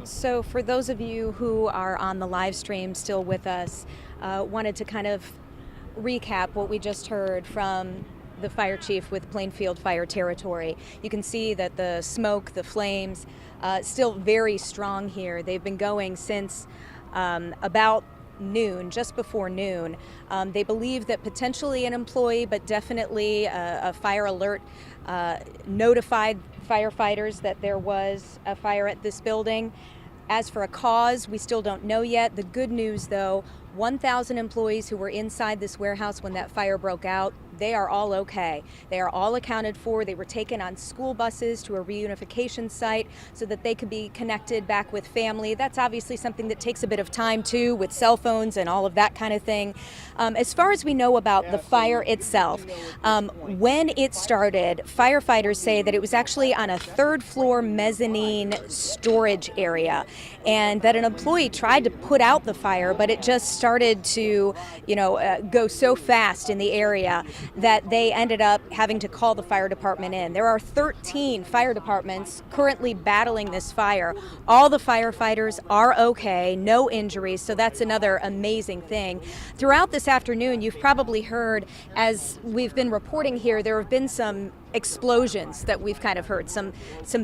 So for those of you who are on the live stream still with us, wanted to kind of recap what we just heard from the fire chief with Plainfield Fire Territory. You can see that the smoke, the flames, still very strong here. They've been going since about noon, just before noon. They believe that potentially an employee, but definitely a fire alert notified firefighters that there was a fire at this building. As for a cause, we still don't know yet. The good news, though, 1,000 employees who were inside this warehouse when that fire broke out, they are all okay. They are all accounted for. They were taken on school buses to a reunification site so that they could be connected back with family. That's obviously something that takes a bit of time too, with cell phones and all of that kind of thing. As far as we know about the fire itself, when it started, firefighters say that it was actually on a third floor mezzanine storage area, and that an employee tried to put out the fire, but it just started to, go so fast in the area that they ended up having to call the fire department in. There are 13 fire departments currently battling this fire. All the firefighters are okay, no injuries, so that's another amazing thing. Throughout this afternoon, you've probably heard, as we've been reporting here, there have been some explosions that we've kind of heard, some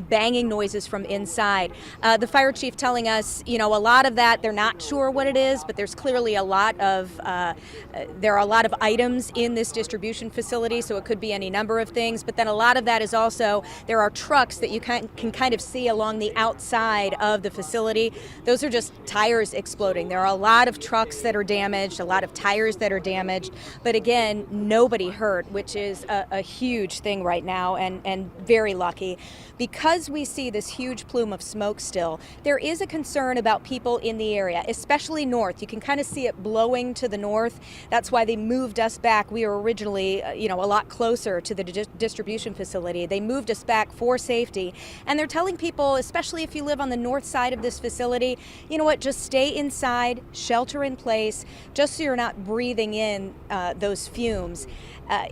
banging noises from inside. The fire chief telling us, a lot of that, they're not sure what it is, but there's clearly there are a lot of items in this distribution facility, so it could be any number of things. But then a lot of that is also, there are trucks that you can kind of see along the outside of the facility. Those are just tires exploding. There are a lot of trucks that are damaged, a lot of tires that are damaged, but again, nobody hurt, which is a huge thing right now, and very lucky. Because we see this huge plume of smoke still, there is a concern about people in the area, especially north. You can kind of see it blowing to the north. That's why they moved us back. We were originally, a lot closer to the distribution facility. They moved us back for safety. And they're telling people, especially if you live on the north side of this facility, you know what, just stay inside, shelter in place, just so you're not breathing in those fumes.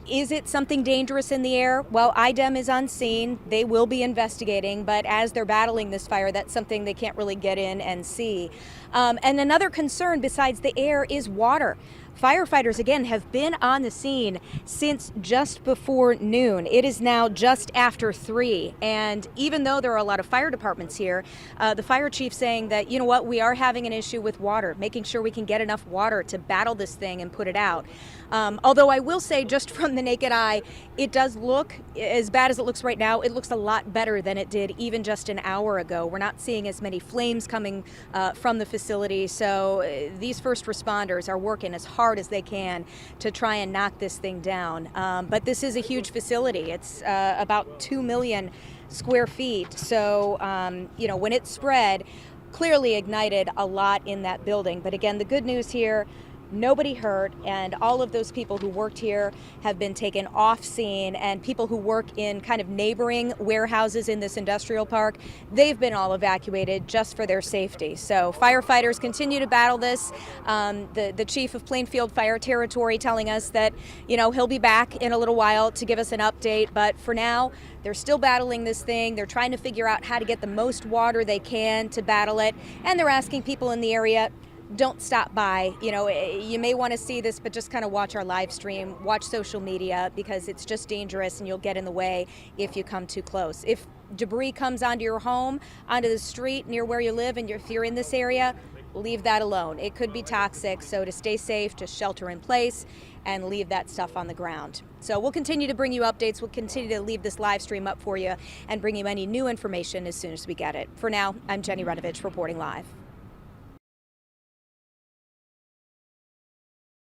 Is it something dangerous in the air? Well, IDEM is on scene. They will be investigating, but as they're battling this fire, that's something they can't really get in and see. And another concern besides the air is water. Firefighters, again, have been on the scene since just before noon. It is now just after 3. And even though there are a lot of fire departments here, the fire chief saying that, we are having an issue with water, making sure we can get enough water to battle this thing and put it out. Although I will say, just from the naked eye, it does look, as bad as it looks right now, it looks a lot better than it did even just an hour ago. We're not seeing as many flames coming from the facility, so these first responders are working as hard as they can to try and knock this thing down. But this is a huge facility. It's about 2 million square feet. So, when it spread, clearly ignited a lot in that building. But again, the good news here, nobody hurt, and all of those people who worked here have been taken off scene, and people who work in kind of neighboring warehouses in this industrial park, they've been all evacuated just for their safety. So firefighters continue to battle this. The chief of Plainfield Fire Territory telling us that, he'll be back in a little while to give us an update, but for now, they're still battling this thing. They're trying to figure out how to get the most water they can to battle it, and they're asking people in the area, don't stop by. You may want to see this, but just kind of watch our live stream, watch social media, because it's just dangerous and you'll get in the way if you come too close. If debris comes onto your home, onto the street near where you live, and if you're in this area, leave that alone. It could be toxic, so to stay safe, just shelter in place and leave that stuff on the ground. So we'll continue to bring you updates. We'll continue to leave this live stream up for you and bring you any new information as soon as we get it. For now, I'm Jenny Runovich reporting live.